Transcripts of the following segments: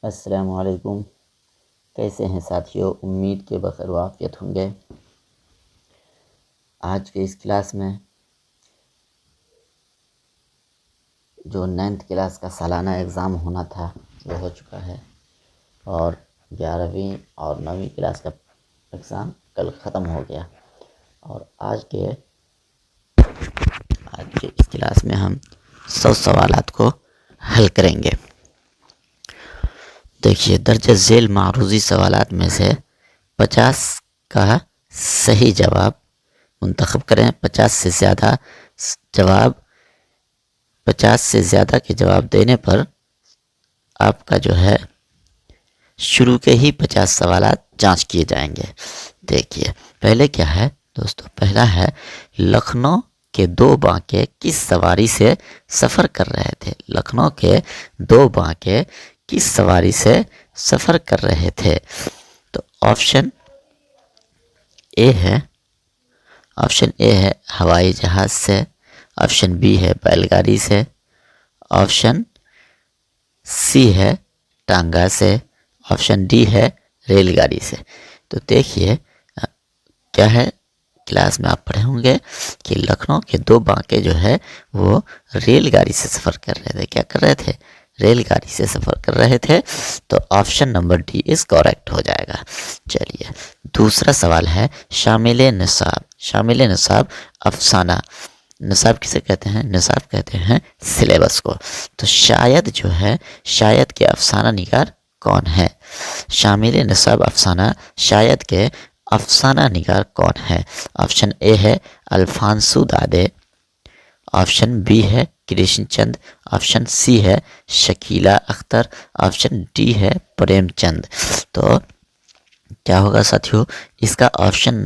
السلام علیکم، کیسے ہیں ساتھیوں؟ امید کے بخیر و عافیت ہوں گے۔ آج کے اس کلاس میں جو 9th کلاس کا سالانہ ایگزام ہونا تھا وہ ہو چکا ہے، اور 11ویں اور 9ویں کلاس کا ایگزام کل ختم ہو گیا، اور آج کے اس کلاس میں ہم 100 سوالات کو حل کریں گے۔ دیکھیے، درج ذیل معروضی سوالات میں سے 50 کا صحیح جواب منتخب کریں۔ 50 سے زیادہ کے جواب دینے پر آپ کا جو ہے شروع کے ہی 50 سوالات جانچ کیے جائیں گے۔ دیکھیے پہلے کیا ہے دوستو، پہلا ہے لکھنؤ کے 2 بانکے کس سواری سے سفر کر رہے تھے؟ لکھنؤ کے 2 بانکے کس سواری سے سفر کر رہے تھے؟ تو آپشن اے ہے ہوائی جہاز سے، آپشن بی ہے بیل گاڑی سے، آپشن سی ہے ٹانگا سے، آپشن ڈی ہے ریل گاڑی سے۔ تو دیکھیے کیا ہے، کلاس میں آپ پڑھے ہوں گے کہ لکھنؤ کے 2 بانکے جو ہے وہ ریل گاڑی سے سفر کر رہے تھے۔ کیا کر رہے تھے؟ ریل گاڑی سے سفر کر رہے تھے۔ تو option number D is correct ہو جائے گا۔ چلیے دوسرا سوال ہے شامل نصاب۔ شامل نصاب افسانہ، نصاب کسے کہتے ہیں؟ نصاب کہتے ہیں سلیبس کو۔ تو شاید کے افسانہ نگار کون ہے؟ شامل نصاب افسانہ شاید کے افسانہ نگار کون ہے؟ آپشن اے ہے الفانسو دادے، آپشن بی ہے کرشن چند، آپشن سی ہے شکیلہ اختر، آپشن ڈی ہے پریم چند۔ تو کیا ہوگا ساتھیوں؟ اس کا آپشن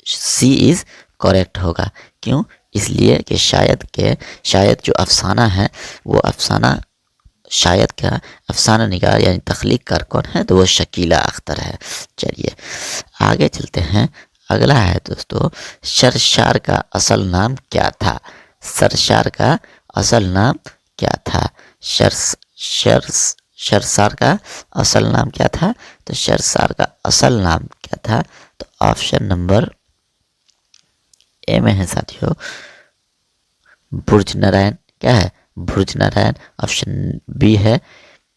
سی از کریکٹ ہوگا۔ کیوں؟ اس لیے کہ شاید جو افسانہ ہے وہ افسانہ، شاید کا افسانہ نگار یعنی تخلیق کار کون ہے؟ تو وہ شکیلہ اختر ہے۔ چلیے آگے چلتے ہیں۔ اگلا ہے دوستو شرشار کا اصل نام کیا تھا؟ شرشار کا اصل نام کیا تھا؟ شرشار کا اصل نام کیا تھا؟ تو شرشار کا اصل نام کیا تھا؟ تو آپشن نمبر اے میں ہے ساتھیوں برج نارائن۔ کیا ہے؟ برج نارائن۔ آپشن بی ہے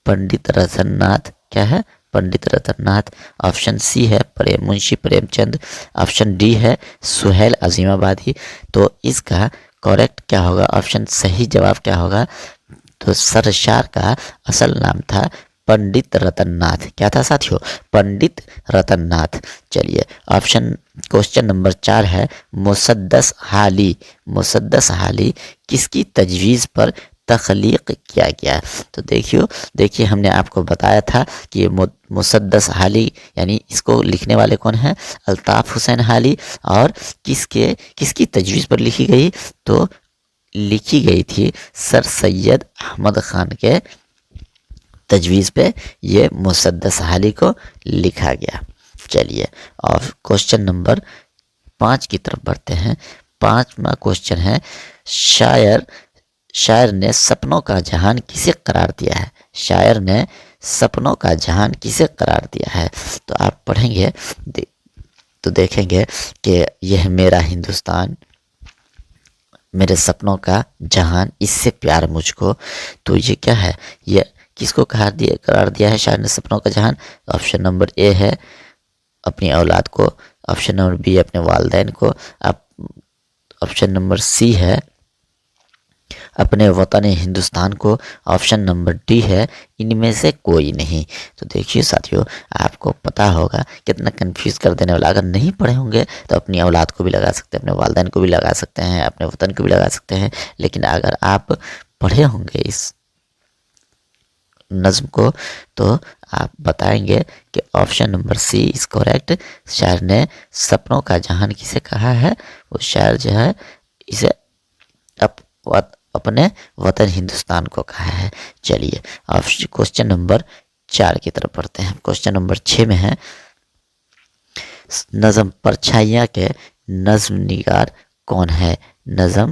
پنڈت رتن ناتھ۔ کیا ہے؟ پنڈت رتن ناتھ۔ آپشن سی ہے منشی پریم چند، آپشن ڈی ہے سہیل عظیم آبادی۔ تو اس کا کریکٹ کیا ہوگا؟ آپشن صحیح جواب کیا ہوگا؟ تو شرشار کا اصل نام تھا پنڈت رتن ناتھ۔ کیا تھا ساتھیوں؟ پنڈت رتن ناتھ۔ چلیے کوسچن نمبر 4 ہے مسدس حالی۔ مسدس حالی کس کی تجویز پر تخلیق کیا گیا؟ تو دیکھیے ہم نے آپ کو بتایا تھا کہ مسدس حالی یعنی اس کو لکھنے والے کون ہیں؟ الطاف حسین حالی۔ اور کس کی تجویز پر لکھی گئی؟ تو لکھی گئی تھی سر سید احمد خان کے تجویز پہ یہ مسدس حالی کو لکھا گیا۔ چلیے اور کوسچن نمبر 5 کی طرف بڑھتے ہیں۔ 5واں کوسچن ہے شاعر نے سپنوں کا جہان کسے قرار دیا ہے؟ شاعر نے سپنوں کا جہان کسے قرار دیا ہے؟ تو آپ پڑھیں گے تو دیکھیں گے کہ یہ میرا ہندوستان، میرے سپنوں کا جہان، اس سے پیار مجھ کو۔ تو یہ کیا ہے؟ یہ کس کو قرار دیا ہے شاعر نے سپنوں کا جہان؟ آپشن نمبر اے ہے اپنی اولاد کو، آپشن نمبر بی اپنے والدین کو، آپشن نمبر سی ہے اپنے وطن ہندوستان کو، آپشن نمبر ڈی ہے ان میں سے کوئی نہیں۔ تو دیکھیے ساتھیوں آپ کو پتا ہوگا کتنا کنفیوز کر دینے والا، اگر نہیں پڑھے ہوں گے تو اپنی اولاد کو بھی لگا سکتے ہیں، اپنے والدین کو بھی لگا سکتے ہیں، اپنے وطن کو بھی لگا سکتے ہیں، لیکن اگر آپ پڑھے ہوں گے اس نظم کو تو آپ بتائیں گے کہ option number C is correct. شاعر نے سپنوں کا جہان کسے کہا ہے؟ وہ شاعر جو ہے اسے اپنے وطن ہندوستان کو کہا ہے۔ چلیے کوسچن نمبر 4 کی طرف پڑھتے ہیں۔ کوسچن نمبر 6 میں ہے نظم پرچھائیاں کے نظم نگار کون ہے؟ نظم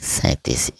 37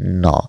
9,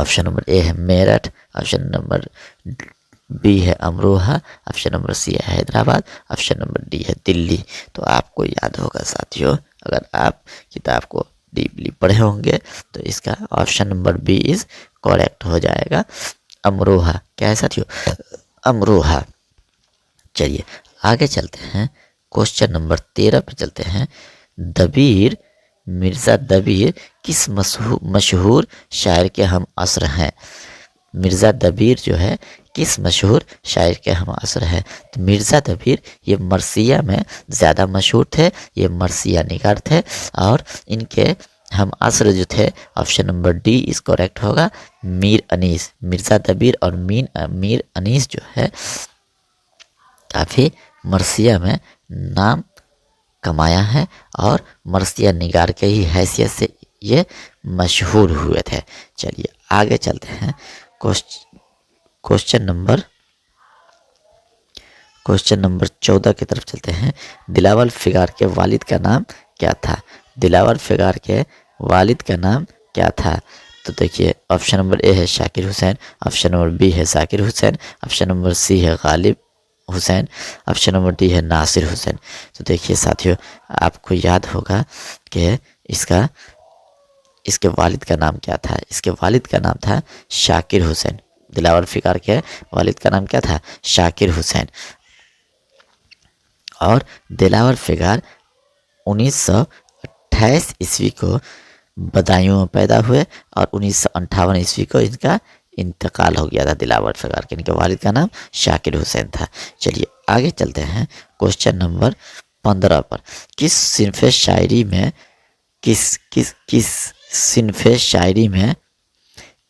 آپشن نمبر اے ہے میرٹھ، آپشن نمبر بی ہے امروہہ، آپشن نمبر سی ہے حیدرآباد، آپشن نمبر ڈی ہے دلی۔ تو آپ کو یاد ہوگا ساتھیوں، اگر آپ کتاب کو ڈیپلی پڑھے ہوں گے تو اس کا option number B is correct ہو جائے گا، امروہہ۔ کیا ہے ساتھیوں؟ امروہہ۔ چلیے آگے چلتے ہیں، کوشچن نمبر 13 پہ چلتے ہیں۔ دبیر، مرزا دبیر کس مشہور شاعر کے ہم عصر ہیں؟ مرزا دبیر جو ہے کس مشہور شاعر کے ہم عصر ہے؟ تو مرزا دبیر یہ مرثیہ میں زیادہ مشہور تھے، یہ مرثیہ نگار تھے، اور ان کے ہم عصر جو تھے آپشن نمبر ڈی اس کریکٹ ہوگا، میر انیس۔ مرزا دبیر اور میر انیس جو ہے کافی مرثیہ میں نام کمایا ہے اور مرثیہ نگار کے ہی حیثیت سے یہ مشہور ہوئے تھے۔ چلیے آگے چلتے ہیں، کوشچن نمبر 14 کی طرف چلتے ہیں۔ دلاور فگار کے والد کا نام کیا تھا؟ دلاور فگار کے والد کا نام کیا تھا؟ تو دیکھیے آپشن نمبر اے ہے شاکر حسین، آپشن نمبر بی ہے ذاکر حسین، آپشن نمبر سی ہے غالب حسین، آپشن نمبر ڈی ہے ناصر حسین۔ تو دیکھیے ساتھیوں، آپ کو یاد ہوگا کہ اس کے والد کا نام کیا تھا؟ اس کے والد کا نام تھا شاکر حسین۔ دلاور فگار کے والد کا نام کیا تھا؟ شاکر حسین۔ اور دلاور فگار 1928 عیسوی کو بدایوں میں پیدا ہوئے اور 1958 عیسوی کو ان کا انتقال ہو گیا تھا دلاور فگار کے۔ ان کے والد کا نام شاکر حسین تھا۔ چلیے آگے چلتے ہیں، کوشچن نمبر 15 پر۔ کس صنف شاعری میں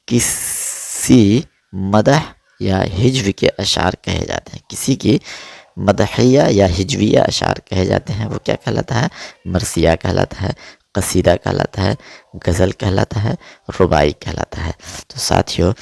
کسی مدح یا ہجو کے اشعار کہے جاتے ہیں؟ کسی کی مدحیہ یا ہجویہ اشعار کہے جاتے ہیں، وہ کیا کہلاتا ہے؟ مرثیہ کہلاتا ہے، قصیدہ کہلاتا ہے، غزل کہلاتا ہے، رباعی کہلاتا ہے۔ تو ساتھیوں،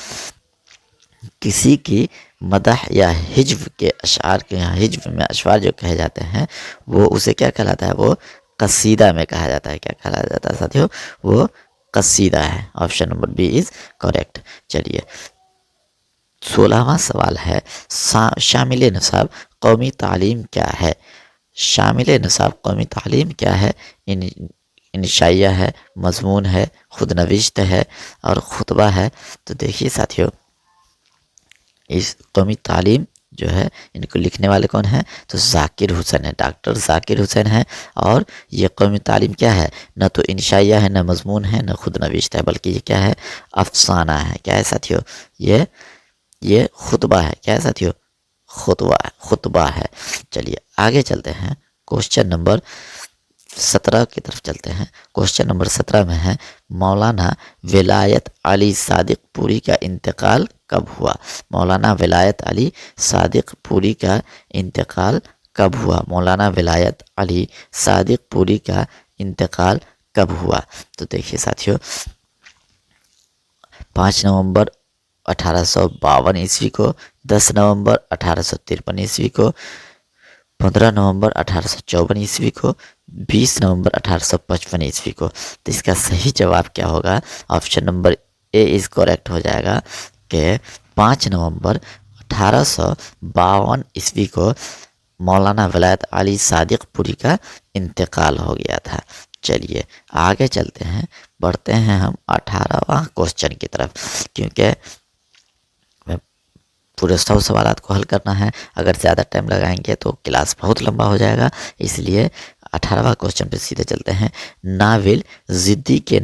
کسی کی مدح یا ہجو کے اشعار کے یہاں ہجو میں اشعار جو کہے جاتے ہیں وہ اسے کیا کہلاتا ہے؟ وہ قصیدہ میں کہا جاتا ہے۔ کیا کہا جاتا ہے ساتھیوں؟ وہ قصیدہ ہے۔ Option number B is correct. چلیے 16واں سوال ہے، شامل نصاب قومی تعلیم کیا ہے؟ شامل نصاب قومی تعلیم کیا ہے؟ انشائیہ ہے، مضمون ہے، خود نوشت ہے اور خطبہ ہے۔ تو دیکھیے ساتھیوں، اس قومی تعلیم جو ہے ان کو لکھنے والے کون ہیں؟ تو ذاکر حسین ہے، ڈاکٹر ذاکر حسین ہے۔ اور یہ قومی تعلیم کیا ہے؟ نہ تو انشائیہ ہے، نہ مضمون ہے، نہ خود نوشت ہے، بلکہ یہ کیا ہے؟ افسانہ ہے۔ کیا ہے ساتھیوں؟ یہ خطبہ ہے۔ کیا ہے ساتھیوں؟ خطبہ ہے۔ چلیے آگے چلتے ہیں، کوشچن نمبر 17 کی طرف چلتے ہیں۔ کوشچن نمبر 17 میں ہے، مولانا ولایت علی صادق پوری کا انتقال کب ہوا؟ مولانا ولایت علی صادق پوری کا انتقال کب ہوا؟ مولانا ولایت علی صادق پوری کا انتقال کب ہوا؟ تو دیکھیے ساتھیوں، 5 نومبر 1852 عیسوی کو، 10 نومبر 1853 عیسوی کو، 15 نومبر 1854 عیسوی کو، 20 نومبر 1855 عیسوی کو۔ تو اس کا صحیح جواب کیا ہوگا؟ Option number A is correct ہو جائے گا کہ 5 نومبر 1852 عیسوی کو مولانا ولایت علی صادق پوری کا انتقال ہو گیا تھا۔ چلیے آگے چلتے ہیں، بڑھتے ہیں ہم 18واں کوشچن کی طرف، کیونکہ پورے 100 سوالات کو حل کرنا ہے۔ اگر زیادہ ٹائم لگائیں گے تو کلاس بہت لمبا ہو جائے گا، اس لیے 18واں کوشچن پہ سیدھے چلتے ہیں۔ ناول ضدی کے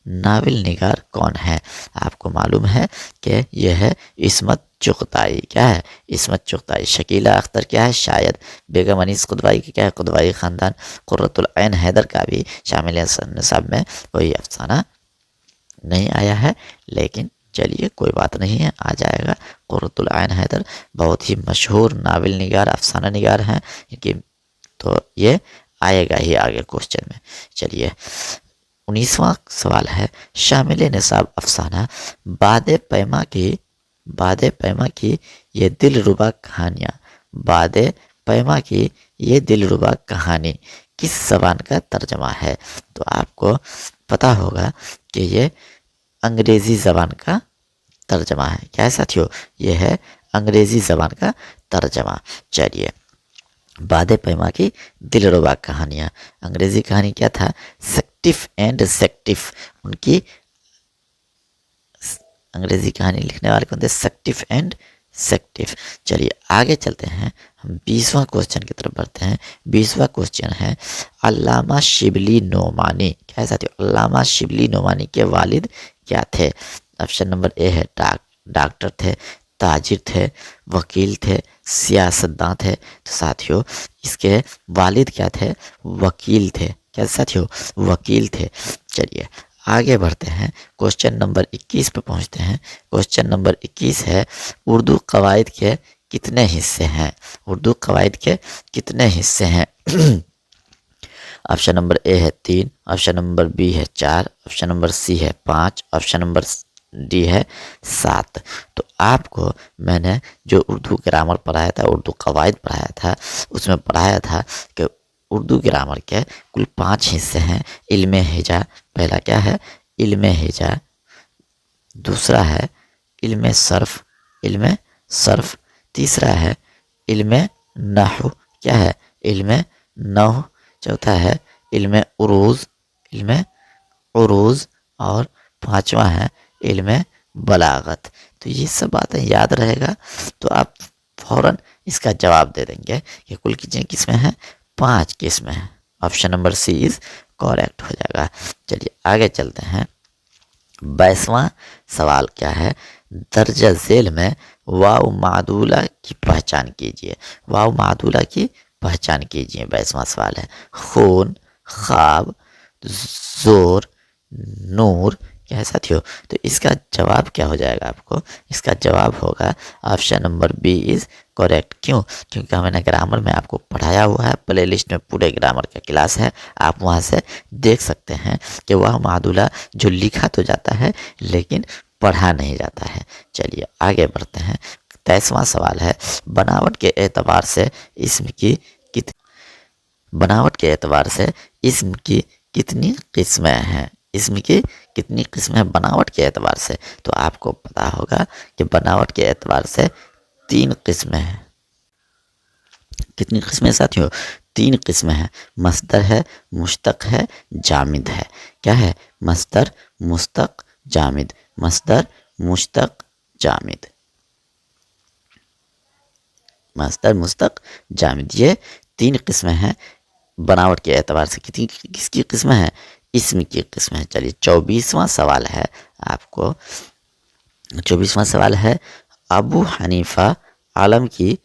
ناول نگار کون ہے؟ آپ کو معلوم ہے کہ یہ ہے عصمت چغتائی۔ کیا ہے؟ عصمت چغتائی۔ شکیلہ اختر کیا ہے؟ شاید۔ بیگم انیس قدوائی کی کیا ہے؟ قدوائی خاندان۔ قرۃ العین حیدر کا بھی شامل نصاب میں کوئی افسانہ نہیں آیا ہے، لیکن چلیے کوئی بات نہیں ہے، آ جائے گا۔ قرۃ العین حیدر بہت ہی مشہور ناول نگار، افسانہ نگار ہیں، تو یہ آئے گا ہی آگے کوشچن میں۔ چلیے 19واں سوال ہے، شامل نصاب افسانہ باد پیما کی یہ دلربا کہانیاں، باد پیما کی یہ دلربا کہانی کس زبان کا ترجمہ ہے؟ تو آپ کو پتہ ہوگا کہ یہ انگریزی زبان کا ترجمہ ہے. کیا ہے ساتھیو؟ یہ ہے انگریزی زبان کا ترجمہ. چلیے، باد پیما کی دلربا کہانیاں. انگریزی کہانی کیا تھا؟ سیکٹف اینڈ سیکٹف. ان کی انگریزی کہانی لکھنے والے کون تھے؟ سیکٹف اینڈ سیکٹف. چلیے آگے چلتے ہیں، ہم 20واں کوسچن کی طرف بڑھتے ہیں. 20واں کوسچن ہے علامہ شبلی نعمانی. کیا ہے ساتھیو؟ علامہ شبلی نعمانی کے والد کیا تھے؟ آپشن نمبر اے ہے ڈاکٹر تھے، تاجر تھے، وکیل تھے، سیاستداں تھے. تو ساتھیو اس کے والد کیا تھے؟ وکیل تھے. کیا ساتھیو؟ وکیل تھے. چلیے آگے بڑھتے ہیں، کوسچن نمبر 21 پہ پہنچتے ہیں. کوسچن نمبر 21 ہے اردو قواعد کے کتنے حصے ہیں؟ اردو قواعد کے کتنے حصے ہیں؟ آپشن نمبر اے ہے 3، آپشن نمبر بی ہے 4، آپشن نمبر سی ہے 5، آپشن نمبر ڈی ہے 7. تو آپ کو میں نے جو اردو گرامر پڑھایا تھا، اردو قواعد پڑھایا تھا، اس میں پڑھایا تھا کہ اردو گرامر کے کل 5 حصے ہیں. علم ہجا، پہلا کیا ہے؟ علم ہجا. دوسرا ہے علم صرف، علم صرف. تیسرا ہے علم نحو. کیا ہے؟ علم نحو. چوتھا ہے علم عروض، علم عروض. اور 5واں ہے علم بلاغت. تو یہ سب باتیں یاد رہے گا تو آپ فوراً اس کا جواب دے دیں گے کہ کل کتنی قسمیں ہیں؟ 5 قسمیں ہیں. Option number C is correct ہو جائے گا. چلیے آگے چلتے ہیں. 22واں سوال کیا ہے؟ درجہ ذیل میں واو معدولہ کی پہچان کیجیے. واو معدولہ کی پہچان کیجیے. 22واں سوال ہے خون، خواب، زور، نور. کیا ہے ساتھیو؟ تو اس کا جواب کیا ہو جائے گا آپ کو؟ اس کا جواب ہوگا option number B is correct. کیوں؟ کیونکہ ہم نے گرامر میں آپ کو پڑھایا ہوا ہے، پلے لسٹ میں پورے گرامر کا کلاس ہے، آپ وہاں سے دیکھ سکتے ہیں کہ وہ معدولہ جو لکھا تو جاتا ہے لیکن پڑھا نہیں جاتا ہے. چلیے آگے بڑھتے ہیں. 23واں سوال ہے بناوٹ کے اعتبار سے اسم کی بناوٹ کے اعتبار سے اسم کی کتنی قسمیں ہیں؟ اسم کی کتنی قسمیں بناوٹ کے اعتبار سے؟ تو آپ کو پتا ہوگا کہ بناوٹ کے اعتبار سے 3 قسمیں ہیں. کتنی قسمیں ساتھیو؟ 3 قسمیں ہیں. مصدر ہے، مشتق ہے، جامد ہے. کیا ہے؟ مصدر، مشتق، جامد. مصدر، مشتق، جامد. مصدر، مشتق، جامد. یہ 3 قسمیں ہیں بناوٹ کے اعتبار سے. کس کی قسمیں ہیں؟ اسم کی قسمیں. چلیے 24واں سوال ہے آپ کو. 24واں سوال ہے ابو حنیفہ عالم کی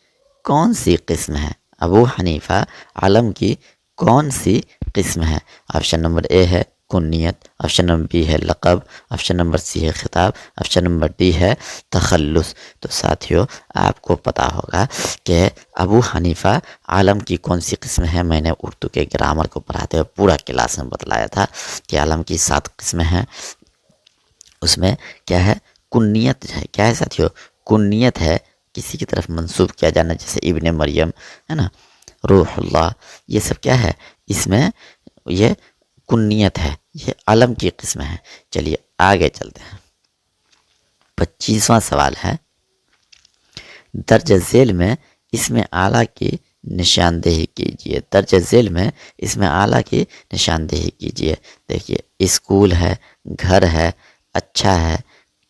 کون سی قسم ہے؟ ابو حنیفہ عالم کی کون سی قسم ہے؟ آپشن نمبر اے ہے کنیت، آپشن نمبر بی ہے لقب، آپشن نمبر سی ہے خطاب، آپشن نمبر ڈی ہے تخلص. تو ساتھیو آپ کو پتا ہوگا کہ ابو حنیفہ عالم کی کون سی قسم ہے. میں نے اردو کے گرامر کو پڑھاتے ہوئے پورا کلاس میں بتلایا تھا کہ عالم کی 7 قسمیں ہیں. اس میں کیا ہے؟ کنیت ہے. کیا ہے ساتھیو؟ کنیت ہے، کسی کی طرف منسوب کیا جانا، جیسے ابن مریم ہے نا، روح اللہ. یہ سب کیا ہے؟ اس میں یہ کنیت ہے، یہ علم کی قسم ہے. چلیے آگے چلتے ہیں. 25واں سوال ہے درج ذیل میں اسم اعلیٰ کی نشاندہی کیجیے. درج ذیل میں اسم اعلیٰ کی نشاندہی کیجیے. دیکھیے اسکول ہے، گھر ہے، اچھا ہے،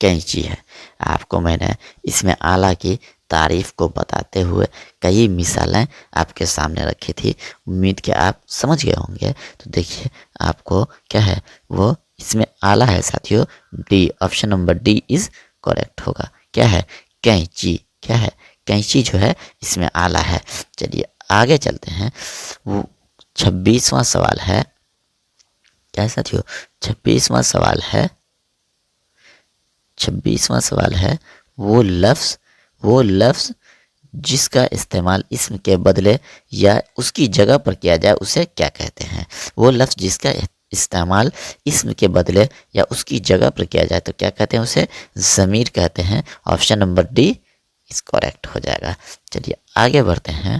کینچی ہے. آپ کو میں نے اسم اعلیٰ کی تعریف کو بتاتے ہوئے کئی مثالیں آپ کے سامنے رکھی تھی. امید کہ آپ سمجھ گئے ہوں گے. تو دیکھیے آپ کو کیا ہے؟ وہ اسم اعلیٰ ہے ساتھیو. D, option number D is correct ہوگا. کیا ہے؟ کینچی. کیا ہے؟ کینچی جو ہے اس میں اعلیٰ ہے. چلیے آگے چلتے ہیں. وہ 26واں سوال ہے. کیا ساتھیو؟ 26واں سوال ہے. 26واں سوال ہے وہ لفظ جس کا استعمال اسم کے بدلے یا اس کی جگہ پر کیا جائے اسے کیا کہتے ہیں؟ وہ لفظ جس کا استعمال اسم کے بدلے یا اس کی جگہ پر کیا جائے تو کیا کہتے ہیں؟ اسے ضمیر کہتے ہیں. آپشن نمبر ڈی اس کریکٹ ہو جائے گا. چلیے آگے بڑھتے ہیں.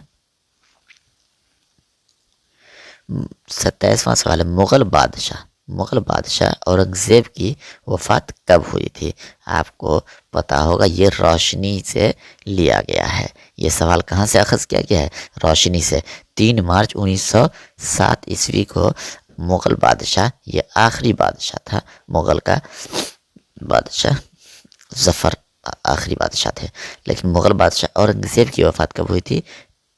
27واں سوال ہے مغل بادشاہ مغل بادشاہ اورنگزیب کی وفات کب ہوئی تھی؟ آپ کو پتا ہوگا یہ روشنی سے لیا گیا ہے. یہ سوال کہاں سے اخذ کیا گیا ہے؟ روشنی سے. 3 مارچ 1907 عیسوی کو مغل بادشاہ، یہ آخری بادشاہ تھا مغل کا بادشاہ، ظفر آخری بادشاہ تھے، لیکن مغل بادشاہ اورنگزیب کی وفات کب ہوئی تھی؟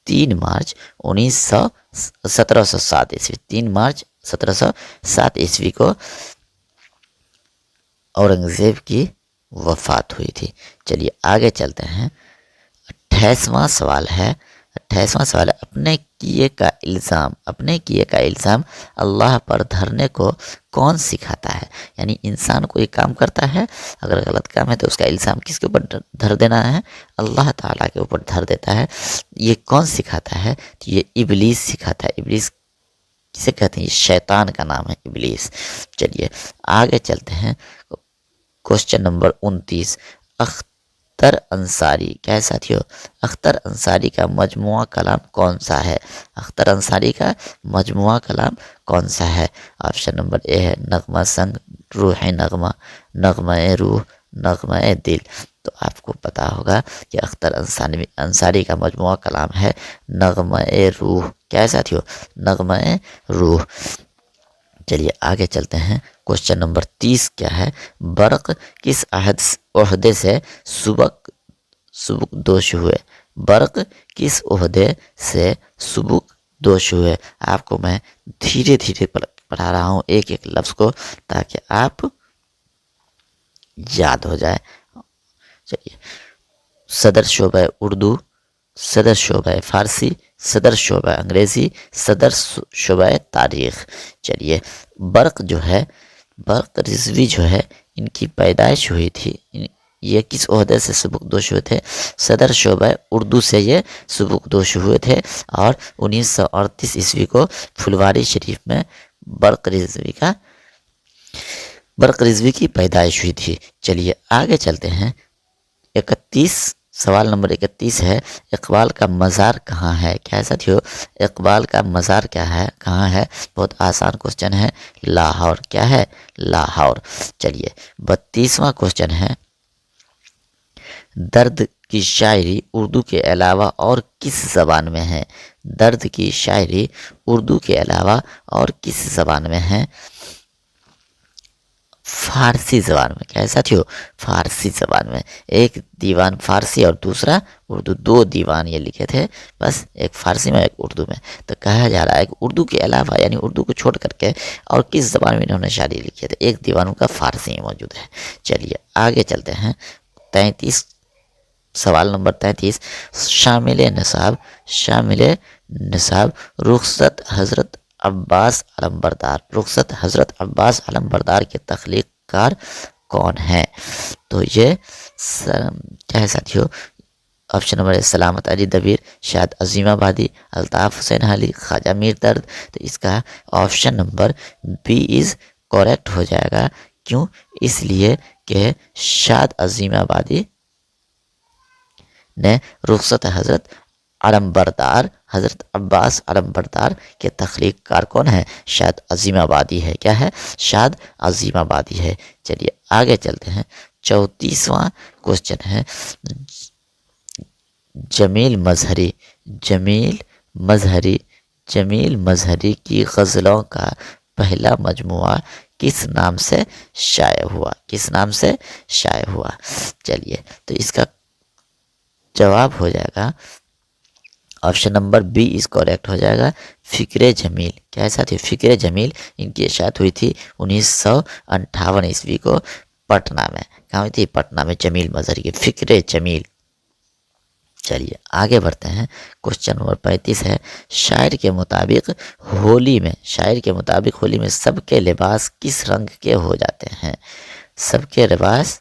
3 مارچ 1707 عیسوی. 3 مارچ 1707 عیسوی کو اورنگزیب کی وفات ہوئی تھی. چلیے آگے چلتے ہیں. 28واں سوال ہے. اپنے کیے کا الزام اللہ پر دھرنے کو کون سکھاتا ہے؟ یعنی انسان کوئی کام کرتا ہے، اگر غلط کام ہے تو اس کا الزام کس کے اوپر دھر دینا ہے؟ اللہ تعالیٰ کے اوپر دھر دیتا ہے. یہ کون سکھاتا ہے؟ تو یہ ابلیس سکھاتا ہے. ابلیس کسے کہتے ہیں؟ یہ شیطان کا نام ہے ابلیس. چلیے آگے چلتے ہیں. Question number 29. اختر انصاری، کیا ہے ساتھیو؟ اختر انصاری کا مجموعہ کلام کون سا ہے؟ اختر انصاری کا مجموعہ کلام کون سا ہے؟ آپشن نمبر اے ہے نغمہ سنگ، روح نغمہ، نغمہ روح، نغمہ دل. تو آپ کو پتا ہوگا کہ اختر انصاری کا مجموعہ کلام ہے نغمہ روح. کیا ہے ساتھیو؟ نغمہ روح. چلیے آگے چلتے ہیں. کوشچن نمبر 30 کیا ہے؟ برق کس عہدے سے سبکدوش ہوئے؟ برق کس عہدے سے سبکدوش ہوئے؟ آپ کو میں دھیرے دھیرے پڑھا رہا ہوں ایک ایک لفظ کو تاکہ آپ یاد ہو جائے. چلیے، صدر شعبہ اردو، صدر شعبہ فارسی، صدر شعبہ انگریزی، صدر شعبہ تاریخ. چلیے، برق رضوی جو ہے ان کی پیدائش ہوئی تھی، یہ کس عہدے سے سبکدوش ہوئے تھے؟ صدر شعبہ اردو سے یہ سبکدوش ہوئے تھے، اور 1938 عیسوی کو پھلواری شریف میں برق رضوی کی پیدائش ہوئی تھی. چلیے آگے چلتے ہیں. 31 سوال نمبر 31 ہے. اقبال کا مزار کہاں ہے؟ کیا ہے ساتھیو؟ اقبال کا مزار کیا ہے، کہاں ہے؟ بہت آسان کوشچن ہے، لاہور. کیا ہے؟ لاہور. چلیے 32واں کوشچن ہے. درد کی شاعری اردو کے علاوہ اور کس زبان میں ہے؟ درد کی شاعری اردو کے علاوہ اور کس زبان میں ہے؟ فارسی زبان میں. کیا ہے ساتھیو؟ فارسی زبان میں. ایک دیوان فارسی اور دوسرا اردو، 2 دیوان یہ لکھے تھے، بس ایک فارسی میں ایک اردو میں. تو کہا جا رہا ہے کہ اردو کے علاوہ یعنی اردو کو چھوڑ کر کے اور کس زبان میں انہوں نے شاعری لکھی ہے؟ ایک دیوان کا فارسی میں موجود ہے. چلیے آگے چلتے ہیں. 33 سوال نمبر 33. شامل نصاب رخصت حضرت عباس علم بردار کے تخلیق کار کون ہے؟ تو یہ کیا ہے ساتھیو؟ آپشن نمبر سلامت علی دبیر، شاید عظیم آبادی، الطاف حسین حلی، خواجہ میر درد. تو اس کا option number B is correct ہو جائے گا. کیوں؟ اس لیے کہ شاید عظیم آبادی نے رخصت حضرت حضرت عباس علم بردار کے تخلیق کار کون ہے؟ شاید عظیم آبادی ہے. کیا ہے؟ شاید عظیم آبادی ہے. چلیے آگے چلتے ہیں. 34واں کوشچن ہے. جمیل مظہری کی غزلوں کا پہلا مجموعہ کس نام سے شائع ہوا؟ چلیے تو اس کا جواب ہو جائے گا option number B is correct ہو جائے گا، فکر جمیل. کیا ہے ساتھی؟ فکر جمیل. ان کی اشاعت ہوئی تھی 1958 عیسوی کو پٹنہ میں. کہاں ہوئی تھی؟ پٹنہ میں. جمیل مظہری کی فکر جمیل. چلیے آگے بڑھتے ہیں. کوشچن نمبر 35 ہے. شاعر کے مطابق ہولی میں سب کے لباس کس رنگ کے ہو جاتے ہیں؟ سب کے لباس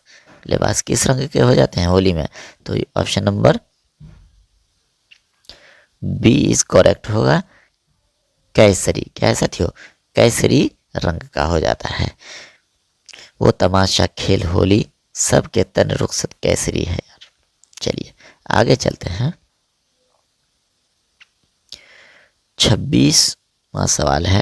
کس رنگ کے ہو جاتے ہیں ہولی میں؟ تو option number B is correct ہوگا، کیسری. کیا ہے ساتھیو؟ کیسری رنگ کا ہو جاتا ہے. وہ تماشا کھیل ہولی، سب کے تن رخصت کیسری ہے. چلیے آگے چلتے ہیں. 36واں سوال ہے.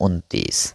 29,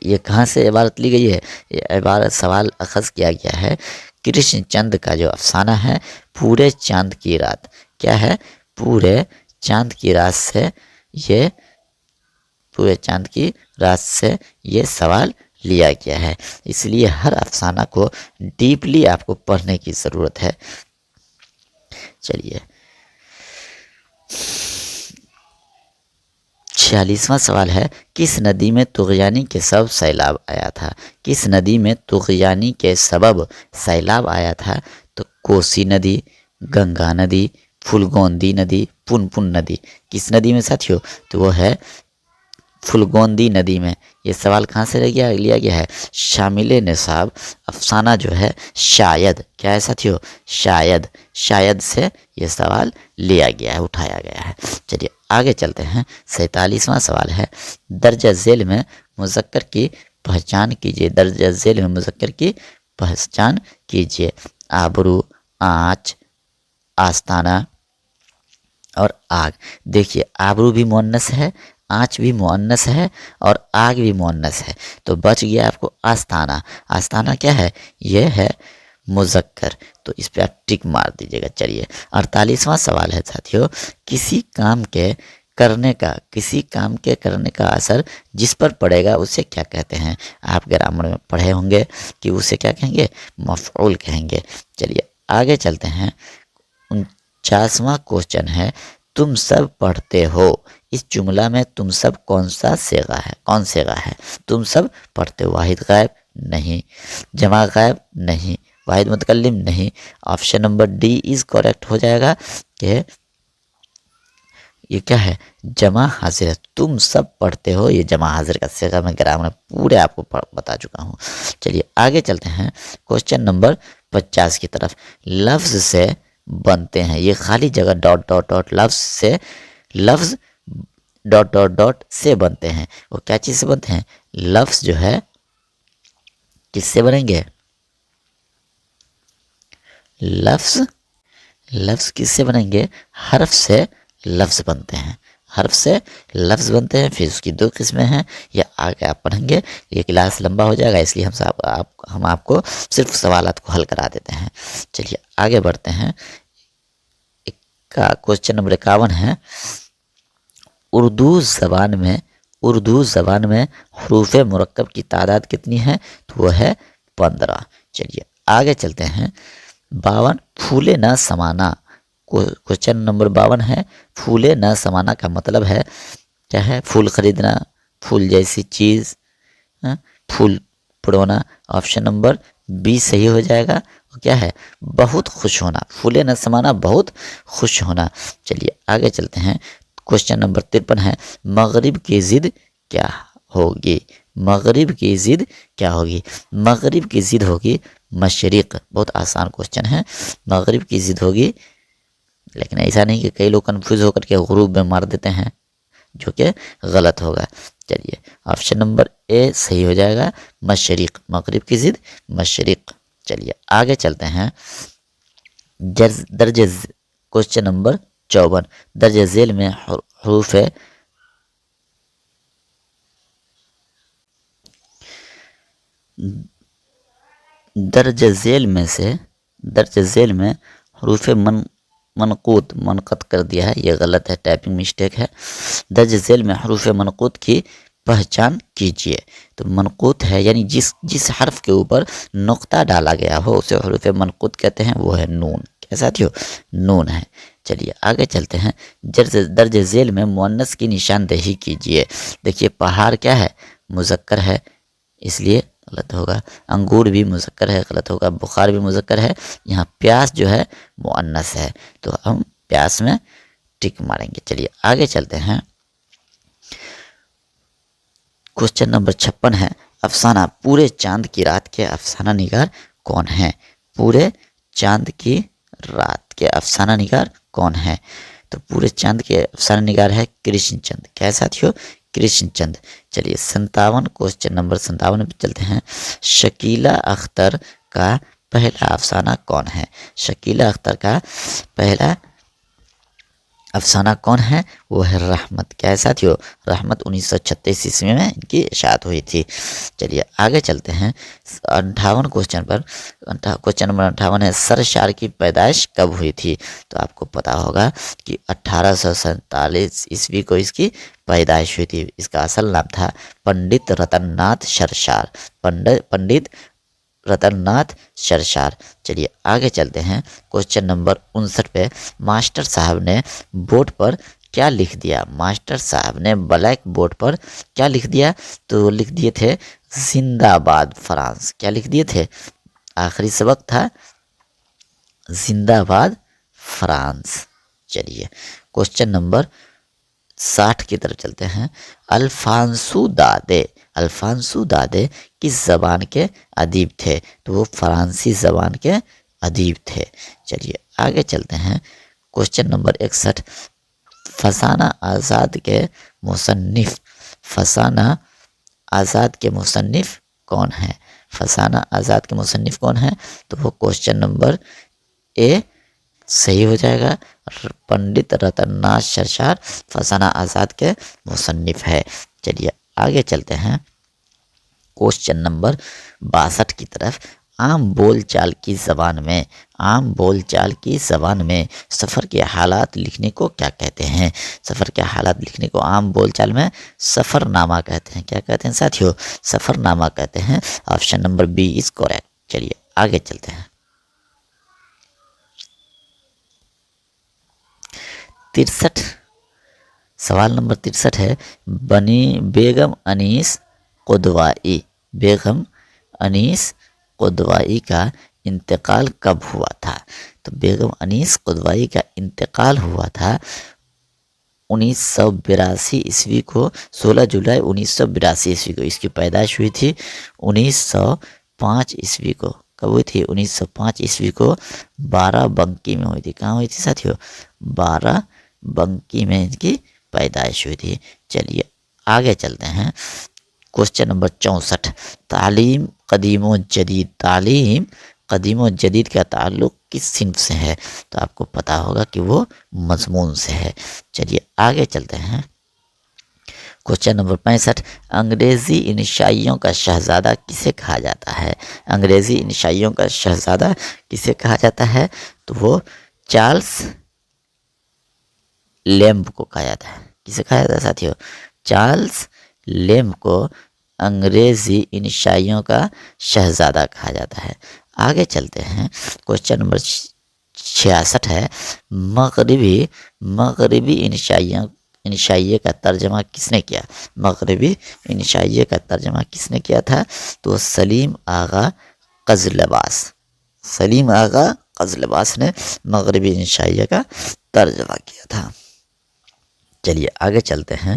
یہ کہاں سے عبارت لی گئی ہے؟ یہ عبارت سوال اخذ کیا گیا ہے کرشن چند کا جو افسانہ ہے پورے چاند کی رات، کیا ہے؟ پورے چاند کی رات سے یہ پورے چاند کی رات سے یہ سوال لیا گیا ہے، اس لیے ہر افسانہ کو ڈیپلی آپ کو پڑھنے کی ضرورت ہے۔ چلیے 46واں سوال ہے، کس ندی میں طغیانی کے سبب سیلاب آیا تھا؟ کس ندی میں طغیانی کے سبب سیلاب آیا تھا؟ تو کوسی ندی، گنگا ندی، پھلگوندی ندی، پن ندی۔ کس ندی میں ساتھیو؟ تو وہ ہے پھلگوندی ندی میں۔ یہ سوال کہاں سے لیا گیا ہے؟ شامل نصاب افسانہ جو ہے شاید، کیا ہے ساتھیو؟ شاید سے یہ سوال لیا گیا ہے، اٹھایا گیا ہے۔ چلیے آگے چلتے ہیں۔ 47واں سوال ہے، درجہ ذیل میں مذکر کی پہچان کیجیے۔ درجہ ذیل میں مذکر کی پہچان کیجیے۔ آبرو، آنچ، آستانہ اور آگ۔ دیکھیے آبرو بھی مؤنث ہے، آنچ بھی مؤنث ہے اور آگ بھی مؤنث ہے، تو بچ گیا آپ کو آستانہ۔ آستانہ کیا ہے؟ یہ ہے مذکر، تو اس پہ آپ ٹک مار دیجیے گا۔ چلیے 48واں سوال ہے ساتھیو، کسی کام کے کرنے کا اثر جس پر پڑے گا اسے کیا کہتے ہیں؟ آپ گرامر میں پڑھے ہوں گے کہ اسے کیا کہیں گے؟ مفعول کہیں گے۔ چلیے آگے چلتے ہیں۔ 49واں کوشچن ہے، تم سب پڑھتے ہو، اس جملہ میں تم سب کون صیغہ ہے؟ تم سب پڑھتے ہو، واحد غائب نہیں، جمع غائب نہیں، واحد متکلم نہیں۔ Option number D is correct ہو جائے گا کہ یہ کیا ہے؟ جمع حاضر ہے۔ تم سب پڑھتے ہو، یہ جمع حاضر کا صیغہ میں گرامر پورے آپ کو بتا چکا ہوں۔ چلیے آگے چلتے ہیں کوشچن نمبر 50 کی طرف۔ لفظ سے بنتے ہیں، یہ خالی جگہ لفظ سے بنتے ہیں، وہ کیا چیز سے بنتے ہیں؟ لفظ جو ہے کس سے بنیں گے؟ لفظ کس سے بنیں گے؟ حرف سے لفظ بنتے ہیں، حرف سے لفظ بنتے ہیں۔ پھر اس کی دو قسمیں ہیں، یہ آگے آپ پڑھیں گے، یہ کلاس لمبا ہو جائے گا، اس لیے ہم آپ کو صرف سوالات کو حل کرا دیتے ہیں۔ چلیے آگے بڑھتے ہیں۔ کوشچن نمبر 51 ہے، اردو زبان میں حروف مرکب کی تعداد کتنی ہے؟ تو وہ ہے 15۔ چلیے آگے چلتے ہیں۔ 52 پھولے نہ سمانا، کوشچن نمبر 52 ہے، پھولے نہ سمانا کا مطلب ہے کیا ہے؟ پھول خریدنا، پھول جیسی چیز، پھول پڑونا۔ آپشن نمبر بی صحیح ہو جائے گا، کیا ہے؟ بہت خوش ہونا، پھولے نہ سمانا بہت خوش ہونا۔ چلیے آگے چلتے ہیں۔ کوشچن نمبر 53 ہے، مغرب کی ضد کیا ہوگی؟ مغرب کی ضد کیا ہوگی؟ مغرب کی ضد ہوگی مشرق۔ بہت آسان کوشچن ہے، مغرب کی ضد ہوگی، لیکن ایسا نہیں کہ کئی لوگ کنفیوز ہو کر کے غروب میں مار دیتے ہیں، جو کہ غلط ہوگا۔ چلیے آپشن نمبر اے صحیح ہو جائے گا، مشرق، مغرب کی ضد مشرق۔ چلیے آگے چلتے ہیں۔ کوشچن نمبر 54، درجہ ذیل میں حروف درجہ ذیل میں حروف منقوط کر دیا ہے، یہ غلط ہے، ٹائپنگ مسٹیک ہے۔ درجہ ذیل میں حروف منقوط کی پہچان کیجیے۔ تو منقوط ہے یعنی جس حرف کے اوپر نقطہ ڈالا گیا ہو اسے حروف منقوط کہتے ہیں، وہ ہے نون۔ کیا ساتھیو؟ نون ہے۔ چلیے آگے چلتے ہیں۔ درجہ ذیل میں مؤنث کی نشاندہی کیجیے۔ دیکھیے پہاڑ کیا ہے؟ مذکر ہے، اس لیے غلط ہوگا۔ انگور بھی مذکر ہے، غلط ہوگا۔ بخار بھی مذکر ہے، یہاں پیاس جو ہے مؤنث ہے، تو ہم پیاس میں ٹک ماریں گے۔ چلیے آگے چلتے ہیں۔ کوشچن نمبر 56 ہے، افسانہ پورے چاند کی رات کے افسانہ نگار کون ہیں؟ پورے چاند کی رات کے افسانہ نگار کون ہیں؟ تو پورے چاند کے افسانہ نگار ہے کرشن چند۔ کیا ساتھیو؟ کرشن چند۔ چلیے 57 کوشچن نمبر 57 پہ چلتے ہیں۔ شکیلہ اختر کا پہلا افسانہ کون ہے؟ شکیلہ اختر کا پہلا افسانہ کون ہے؟ وہ ہے رحمت. کیا ہے ساتھیو؟ رحمت. 1936 عیسوی میں ان کی اشاعت ہوئی تھی. چلیے آگے چلتے ہیں 58 کوشچن پر. کوشچن نمبر 58 ہے سرشار کی پیدائش کب ہوئی تھی؟ تو آپ کو پتا ہوگا کہ 1847 عیسوی کو اس کی پیدائش ہوئی تھی. اس کا اصل نام تھا پنڈت رتن ناتھ شرشار. پنڈت رتن ناتھ شرشار. چلیے آگے چلتے ہیں کوشچن نمبر 59 پہ. ماسٹر صاحب نے بورڈ پر کیا لکھ دیا؟ ماسٹر صاحب نے بلیک بورڈ پر کیا لکھ دیا؟ تو لکھ دیے تھے زندہ باد فرانس. کیا لکھ دیے تھے؟ آخری سبق تھا زندہ باد فرانس. چلیے کوشچن نمبر 60 کی طرف چلتے ہیں. الفانسو دادے. الفانسو دادے کس زبان کے ادیب تھے؟ تو وہ فرانسی زبان کے ادیب تھے. چلیے آگے چلتے ہیں کوشچن نمبر 61. فسانہ آزاد کے مصنف. فسانہ آزاد کے مصنف کون ہیں؟ فسانہ آزاد کے مصنف کون ہیں؟ تو وہ کوشچن نمبر اے صحیح ہو جائے گا. پنڈت رتن ناتھ شرشار فسانہ آزاد کے مصنف ہے. چلیے آگے چلتے ہیں کوشچن نمبر 62 کی طرف. عام بول چال کی زبان میں. عام بول چال کی زبان میں سفر کے حالات لکھنے کو کیا کہتے ہیں؟ سفر کے حالات لکھنے کو عام بول چال میں سفر نامہ کہتے ہیں. کیا کہتے ہیں ساتھیو؟ سفر نامہ کہتے ہیں. Option number B is correct. چلیے آگے چلتے ہیں 63. سوال نمبر 63 ہے بنی بیگم انیس قدوائی. بیگم انیس قدوائی کا انتقال کب ہوا تھا؟ تو بیگم انیس قدوائی کا انتقال ہوا تھا 1982 عیسوی کو. 16 جولائی 1982 عیسوی کو. اس کی پیدائش ہوئی تھی 1905 عیسوی کو. کب ہوئی تھی؟ 1905 عیسوی کو بارہ بنکی میں ہوئی تھی. کہاں ہوئی تھی ساتھیو؟ بارہ بنکی میں ان کی پیدائش ہوئی تھی. چلیے آگے چلتے ہیں کوشچن نمبر 64. تعلیم قدیم و جدید. تعلیم قدیم و جدید کا تعلق کس صنف سے ہے؟ تو آپ کو پتا ہوگا کہ وہ مضمون سے ہے. چلیے آگے چلتے ہیں کوشچن نمبر 65. انگریزی انشائیوں کا شہزادہ کسے کہا جاتا ہے؟ انگریزی انشائیوں کا شہزادہ کسے کہا جاتا ہے؟ تو وہ چارلس لیمب کو کہا جاتا ہے. کسے کہا جاتا ہے ساتھیو؟ چارلس لیمب کو انگریزی انشائیوں کا شہزادہ کہا جاتا ہے. آگے چلتے ہیں کوشچن نمبر 66 ہے مغربی انشائیے کا ترجمہ کس نے کیا؟ مغربی انشائیے کا ترجمہ کس نے کیا تھا؟ تو سلیم آغا قزلباش. سلیم آغا قزلباش نے مغربی انشائیے کا ترجمہ کیا تھا. چلیے آگے چلتے ہیں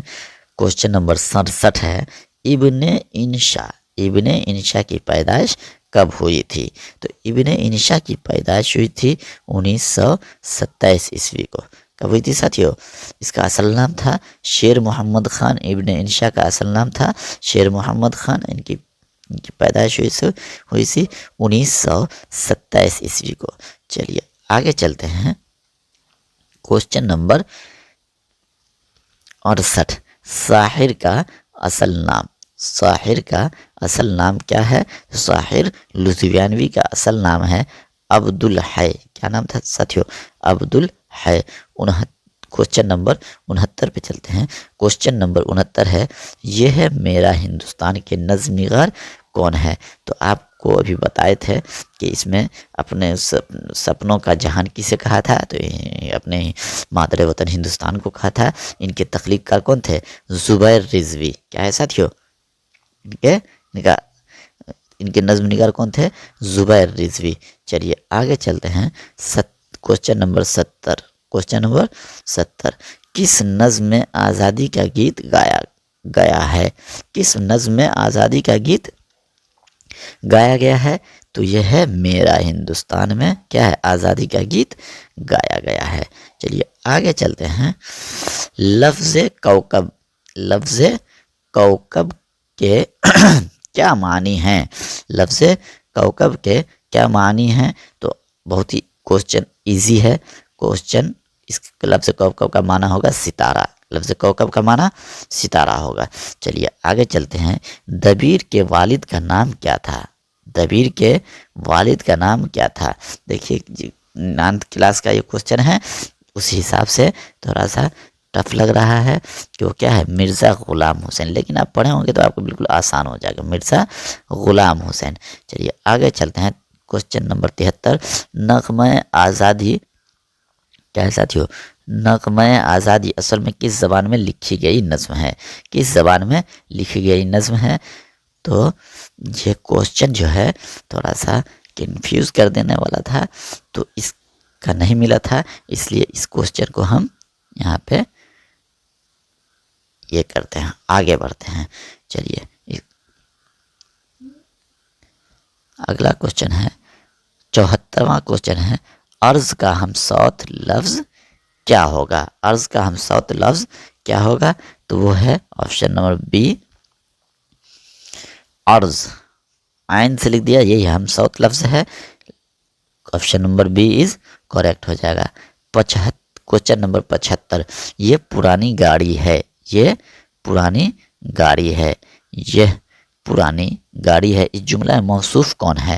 کوشچن نمبر 67 ہے ابن انشا. ابن انشا کی پیدائش کب ہوئی تھی؟ تو ابن انشا کی پیدائش ہوئی تھی 1927 عیسوی کو. کب ہوئی تھی ساتھیو؟ اس کا اصل نام تھا شیر محمد خان. ابن انشا کا اصل نام تھا شیر محمد خان. ان کی پیدائش ہوئی تھی 1927 عیسوی کو. چلیے آگے چلتے ہیں کوشچن نمبر 68. ساحر کا اصل نام. ساحر کا اصل نام کیا ہے؟ ساحر لدھیانوی کا اصل نام ہے عبدالحی. کیا نام تھا ساتھیو؟ عبدالحی. کوشچن نمبر 69 پہ چلتے ہیں. کوشچن نمبر 69 ہے یہ ہے میرا ہندوستان کے نظم نگار کون ہے؟ تو آپ کو ابھی بتائے تھے کہ اس میں اپنے سپنوں کا جہان کسے کہا تھا؟ تو اپنے مادر وطن ہندوستان کو کہا تھا. ان کے تخلیق کار کون تھے؟ زبیر رضوی. کیا ہے ساتھیو؟ ان کے نظم نگار کون تھے؟ زبیر رضوی. چلیے آگے چلتے ہیں کوشچن نمبر 70. کوشچن نمبر 70 کس نظم میں آزادی کا گیت گایا گیا ہے؟ کس نظم میں آزادی کا گیت گایا گیا ہے؟ تو یہ ہے میرا ہندوستان میں کیا ہے؟ آزادی کا گیت گایا گیا ہے. چلیے آگے چلتے ہیں لفظ کوکب. لفظ کوکب کے کیا معنی ہیں؟ لفظ کوکب کے کیا معنی ہیں؟ تو بہت ہی کوشچن ایزی ہے. کوشچن اس لفظ کوکب کا معنی ہوگا ستارہ، لفظ کوکب کا معنی ستارہ ہوگا۔ چلیے آگے چلتے ہیں، دبیر کے والد کا نام کیا تھا؟ دبیر کے والد کا نام کیا تھا؟ دیکھیے 9th کلاس کا یہ کوشچن ہے، اس حساب سے تھوڑا سا ٹف لگ رہا ہے کہ وہ کیا ہے، مرزا غلام حسین، لیکن آپ پڑھے ہوں گے تو آپ کو بالکل آسان ہو جائے گا، مرزا غلام حسین۔ چلیے آگے چلتے ہیں، کوشچن نمبر 73، نغمہ آزادی کیا ہے ساتھیو؟ نغمہ آزادی اصل میں کس زبان میں لکھی گئی نظم ہے؟ کس زبان میں لکھی گئی نظم ہے؟ تو یہ کوشچن جو ہے تھوڑا سا کنفیوز کر دینے والا تھا، تو اس کا نہیں ملا تھا، اس لیے اس کوشچن کو ہم یہاں پہ یہ کرتے ہیں، آگے بڑھتے ہیں۔ چلیے اگلا کوشچن ہے، 74واں کوشچن ہے، عرض کا ہم صوت لفظ کیا ہوگا؟ عرض کا ہم صوت لفظ کیا ہوگا؟ تو وہ ہے آپشن نمبر بی، عرض، عین سے لکھ دیا، یہی ہم صوت لفظ ہے، option number B is correct ہو جائے گا۔ کوشچن نمبر 75، یہ پرانی گاڑی ہے، یہ پرانی گاڑی ہے، یہ پرانی گاڑی ہے، اس جملہ میں موصوف کون ہے؟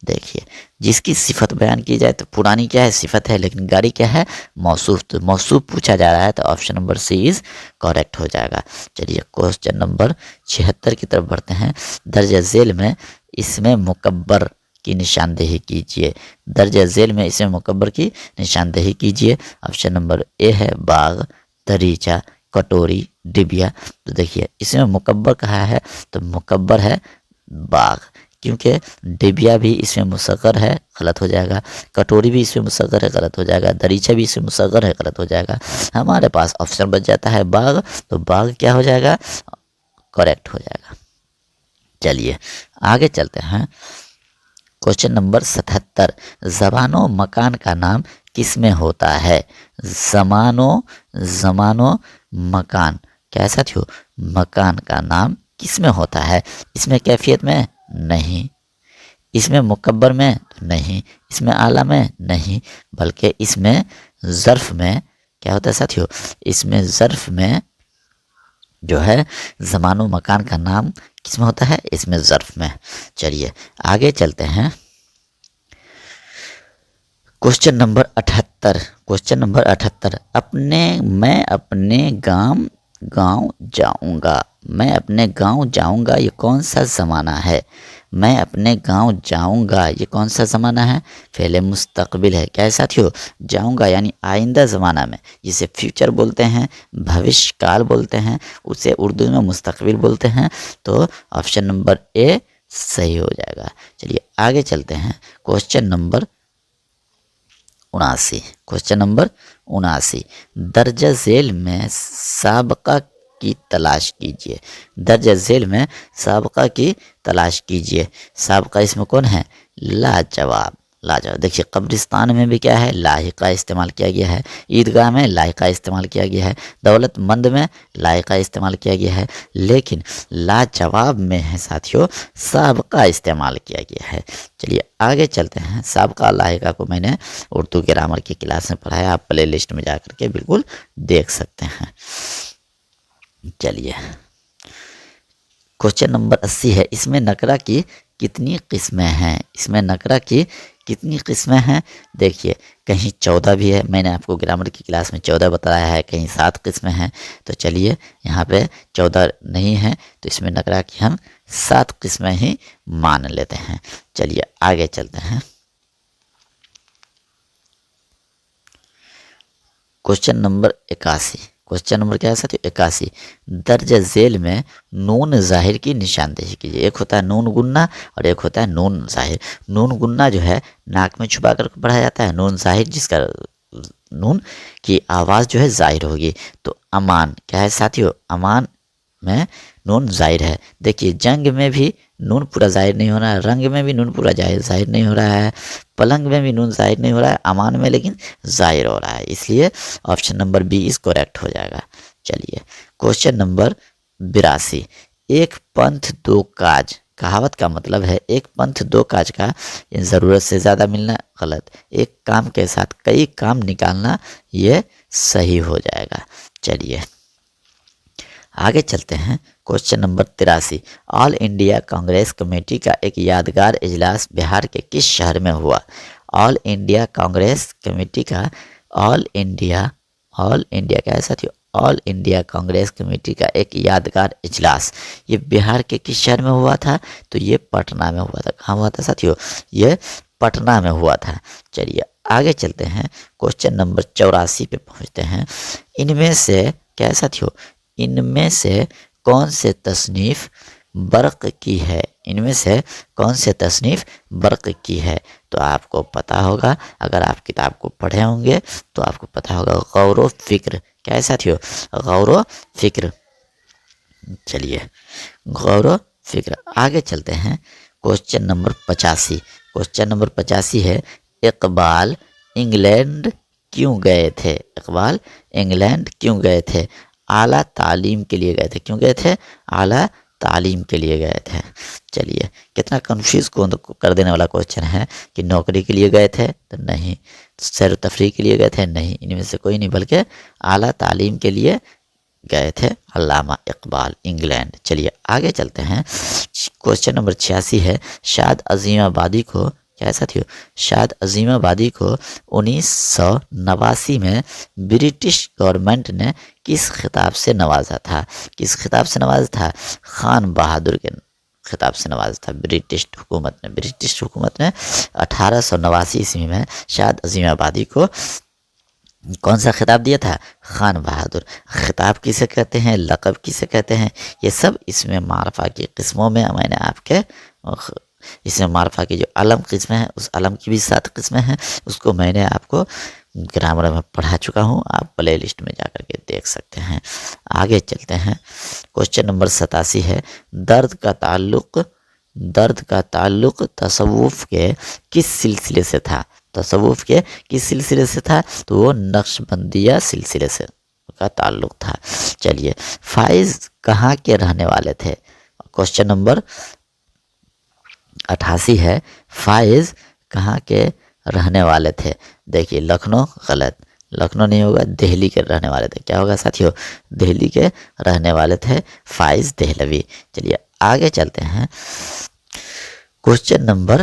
دیکھیے جس کی صفت بیان کی جائے تو پرانی کیا ہے، صفت ہے، لیکن گاڑی کیا ہے، موصوف، تو موصوف پوچھا جا رہا ہے تو option number C is correct ہو جائے گا۔ چلیے کوشچن نمبر 76 کی طرف بڑھتے ہیں، درجہ ذیل میں اس میں مکبر کی نشاندہی کیجیے، درجہ ذیل میں اس میں مکبر کی نشاندہی کیجیے۔ آپشن نمبر اے ہے باغ، دریچہ، کٹوری، ڈبیا۔ تو دیکھیے اس میں مکبر کہا ہے تو مکبر ہے باغ، کیونکہ ڈبیا بھی اس میں مصغر ہے، غلط ہو جائے گا، کٹوری بھی اس میں مصغر ہے، غلط ہو جائے گا، دریچہ بھی اس میں مصغر ہے، غلط ہو جائے گا۔ ہمارے پاس آپشن بچ جاتا ہے باغ، تو باغ کیا ہو جائے گا، کریکٹ ہو جائے گا۔ چلیے آگے چلتے ہیں، کوشچن نمبر 77، زبان و مکان کا نام کس میں ہوتا ہے؟ زمان و مکان کیا ساتھیو؟ مکان کا نام کس میں ہوتا ہے؟ اس میں کیفیت میں نہیں، اس میں مکبر میں نہیں، اس میں اعلیٰ میں نہیں، بلکہ اس میں ظرف میں کیا ہوتا ہے ساتھیو؟ اس میں ظرف میں جو ہے زمان و مکان کا نام کس میں ہوتا ہے؟ اس میں ظرف میں۔ چلیے آگے چلتے ہیں، کوشچن نمبر 78، کوشچن نمبر 78، میں اپنے گاؤں جاؤں گا، میں اپنے گاؤں جاؤں گا، یہ کون سا زمانہ ہے؟ میں اپنے گاؤں جاؤں گا، یہ کون سا زمانہ ہے؟ فعل مستقبل ہے، کیا ہے ساتھیو؟ جاؤں گا یعنی آئندہ زمانہ میں، جسے فیوچر بولتے ہیں، بھوش کال بولتے ہیں، اسے اردو میں مستقبل بولتے ہیں، تو آپشن نمبر اے صحیح ہو جائے گا۔ چلیے آگے چلتے ہیں، کوشچن نمبر 79، کوشچن نمبر 79، درجہ ذیل میں سابقہ کی تلاش کیجیے، درجہ ذیل میں سابقہ کی تلاش کیجیے۔ سابقہ اس میں کون ہے؟ لاجواب، لاجواب۔ دیکھیے قبرستان میں بھی کیا ہے، لاحقہ استعمال کیا گیا ہے، عیدگاہ میں لاحقہ استعمال کیا گیا ہے، دولت مند میں لاحقہ استعمال کیا گیا ہے، لیکن لاجواب میں ہے ساتھیوں سابقہ استعمال کیا گیا ہے۔ چلیے آگے چلتے ہیں، سابقہ لاحقہ کو میں نے اردو گرامر کی کلاس میں پڑھایا، آپ پلے لسٹ میں جا کر کے بالکل دیکھ سکتے ہیں۔ چلیے کوشچن نمبر 80 ہے، اس میں نکرہ کی کتنی قسمیں ہیں؟ اس میں نکرہ کی کتنی قسمیں ہیں؟ دیکھیے کہیں 14 بھی ہے، میں نے آپ کو گرامر کی کلاس میں 14 بتایا ہے، کہیں 7 قسمیں ہیں، تو چلیے یہاں پہ 14 نہیں ہے تو اس میں نکرہ کی ہم 7 قسمیں ہی مان لیتے ہیں۔ چلیے آگے چلتے ہیں، کوشچن نمبر 81، کوشچن نمبر کیا ہے ساتھی؟ 81، درجہ ذیل میں نون ظاہر کی نشاندہی کیجیے۔ ایک ہوتا ہے نون گننا اور ایک ہوتا ہے نون ظاہر۔ نون گننا جو ہے ناک میں چھپا کر پڑھا جاتا ہے، نون ظاہر جس کا نون کی آواز جو ہے ظاہر ہوگی، تو امان کیا ہے ساتھیو؟ امان میں نون ظاہر ہے۔ دیکھیے جنگ میں بھی نون پورا ظاہر نہیں ہو رہا ہے، رنگ میں بھی نون پورا ظاہر نہیں ہو رہا ہے، پلنگ میں بھی نون ظاہر نہیں ہو رہا ہے، امان میں لیکن ظاہر ہو رہا ہے، اس لیے option number B is correct ہو جائے گا۔ چلیے کوشچن نمبر 82، ایک پنتھ دو کاج کہاوت کا مطلب ہے ایک پنتھ دو کاج کا، ضرورت سے زیادہ ملنا غلط، ایک کام کے ساتھ کئی کام نکالنا یہ صحیح ہو جائے گا۔ چلیے آگے چلتے ہیں۔ کوشچن نمبر 83، آل انڈیا کانگریس کمیٹی کا ایک یادگار اجلاس بہار کے کس شہر میں ہوا؟ آل انڈیا کانگریس کمیٹی کا آل انڈیا کیا ہے ساتھیو؟ آل انڈیا کانگریس کمیٹی کا ایک یادگار اجلاس یہ بہار کے کس شہر میں ہوا تھا؟ تو یہ پٹنہ میں ہوا تھا۔ کہاں ہوا تھا ساتھیو؟ یہ پٹنہ میں ہوا تھا۔ چلیے آگے چلتے ہیں۔ کوشچن نمبر 84 پہ پہنچتے ہیں۔ ان میں سے کیا ہے ساتھیو؟ ان میں سے کون سے تصنیف برق کی ہے؟ ان میں سے کون سے تصنیف برق کی ہے؟ تو آپ کو پتا ہوگا، اگر آپ کتاب کو پڑھے ہوں گے تو آپ کو پتا ہوگا غور و فکر۔ کیا ہے ساتھیو؟ غور و فکر۔ چلیے غور و فکر آگے چلتے ہیں۔ Question number 85۔ کوشچن نمبر 85 ہے، اقبال انگلینڈ کیوں گئے تھے؟ اقبال انگلینڈ کیوں گئے تھے؟ اعلیٰ تعلیم کے لیے گئے تھے۔ کیوں گئے تھے؟ اعلیٰ تعلیم کے لیے گئے تھے۔ چلیے کتنا کنفیوز کر دینے والا کوشچن ہے کہ نوکری کے لیے گئے تھے تو نہیں، سیر و تفریح کے لیے گئے تھے نہیں، ان میں سے کوئی نہیں، بلکہ اعلیٰ تعلیم کے لیے گئے تھے علامہ اقبال انگلینڈ۔ چلیے آگے چلتے ہیں۔ کوشچن نمبر 86 ہے، شاد عظیم آبادی کو کیا ایسا تھی؟ شاد عظیم آبادی کو 1989 میں برٹش گورنمنٹ نے کس خطاب سے نوازا تھا؟ کس خطاب سے نوازا تھا؟ خان بہادر کے خطاب سے نوازا تھا برٹش حکومت نے 1889 عیسوی میں شاد عظیم آبادی کو کون سا خطاب دیا تھا؟ خان بہادر۔ خطاب کسے کہتے ہیں؟ لقب کسے کہتے ہیں؟ یہ سب اس میں معرفہ کی قسموں میں میں نے آپ کے اس میں معرفہ کی جو علم قسمیں ہیں، اس علم کی بھی 7 قسمیں ہیں، اس کو میں نے آپ کو گرامر میں پڑھا چکا ہوں، آپ پلے لسٹ میں جا کر کے دیکھ سکتے ہیں۔ آگے چلتے ہیں۔ کوشچن نمبر 87 ہے، درد کا تعلق تصوف کے کس سلسلے سے تھا؟ تصوف کے کس سلسلے سے تھا؟ تو وہ نقش بندیہ سلسلے سے کا تعلق تھا۔ چلیے فائز کہاں کے رہنے والے تھے؟ کوشچن نمبر 88 ہے، فائز کہاں کے رہنے والے تھے؟ دیکھیے لکھنؤ غلط، لکھنؤ نہیں ہوگا، دہلی کے رہنے والے تھے۔ کیا ہوگا ساتھیو؟ دہلی کے رہنے والے تھے فائز دہلوی۔ چلیے آگے چلتے ہیں۔ کوشچن نمبر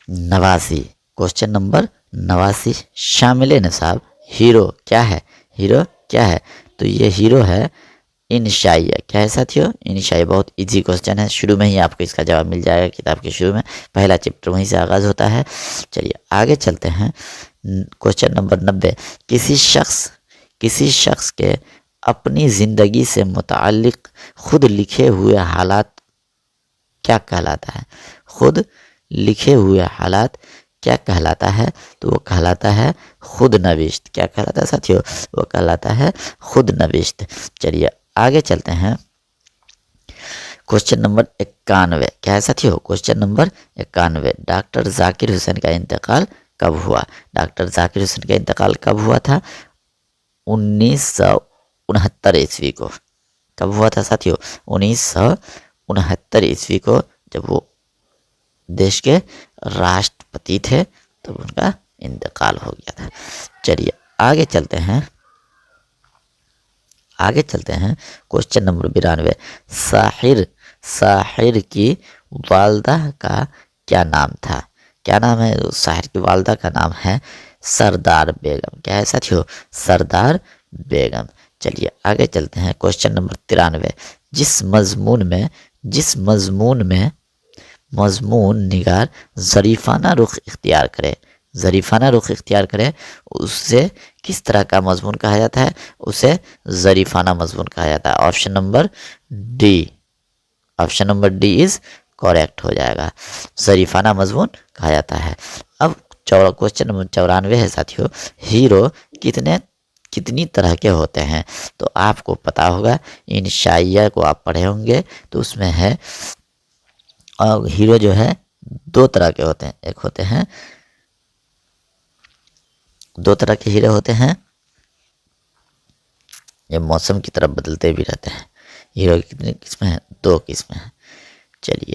89، کوشچن نمبر 89، شامل نصاب ہیرو کیا ہے؟ ہیرو کیا ہے؟ تو یہ ہیرو ہے انشائیہ۔ کیا ہے ساتھیو؟ انشائیہ۔ بہت ایزی کوشچن ہے، شروع میں ہی آپ کو اس کا جواب مل جائے گا، کتاب کے شروع میں پہلا چیپٹر وہیں سے آغاز ہوتا ہے۔ چلیے آگے چلتے ہیں۔ کوشچن نمبر 90، کسی شخص کے اپنی زندگی سے متعلق خود لکھے ہوئے حالات کیا کہلاتا ہے؟ خود لکھے ہوئے حالات کیا کہلاتا ہے؟ تو وہ کہلاتا ہے خود نوشت۔ کیا کہلاتا ہے ساتھیو؟ وہ کہلاتا ہے خود نوشت۔ چلیے آگے چلتے ہیں۔ کوشچن نمبر 91، کیا ہے ساتھیو؟ کوشچن نمبر 91، ڈاکٹر ذاکر حسین کا انتقال کب ہوا؟ ڈاکٹر ذاکر حسین کا انتقال کب ہوا تھا؟ 1969 عیسوی کو۔ کب ہوا تھا ساتھیو؟ 1969 عیسوی کو، جب وہ دیش کے راشٹرپتی تھے تب ان کا انتقال ہو گیا تھا۔ چلیے آگے چلتے ہیں۔ کوشچن نمبر 92، ساحر کی والدہ کا کیا نام تھا؟ کیا نام ہے؟ ساحر کی والدہ کا نام ہے سردار بیگم۔ کیا ہے ساتھیو؟ سردار بیگم۔ چلیے آگے چلتے ہیں۔ کوشچن نمبر 93، جس مضمون میں مضمون نگار ظریفانہ رخ اختیار کرے اسے کس طرح کا مضمون کہا جاتا ہے؟ اسے ظریفانہ مضمون کہا جاتا ہے۔ Option number D is correct ہو جائے گا، ظریفانہ مضمون کہا جاتا ہے۔ اب کوشچن نمبر 94 ہے ساتھیو، ہیرو کتنی طرح کے ہوتے ہیں؟ تو آپ کو پتا ہوگا، انشائیہ کو آپ پڑھے ہوں گے تو اس میں ہے، اور ہیرو جو ہے 2 طرح کے ہوتے ہیں۔ ایک ہوتے ہیں 2 طرح کے ہیرو ہوتے ہیں، یہ موسم کی طرف بدلتے بھی رہتے ہیں۔ ہیرو کی کتنی قسمیں ہیں؟ 2 قسمیں ہیں۔ چلیے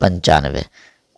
95,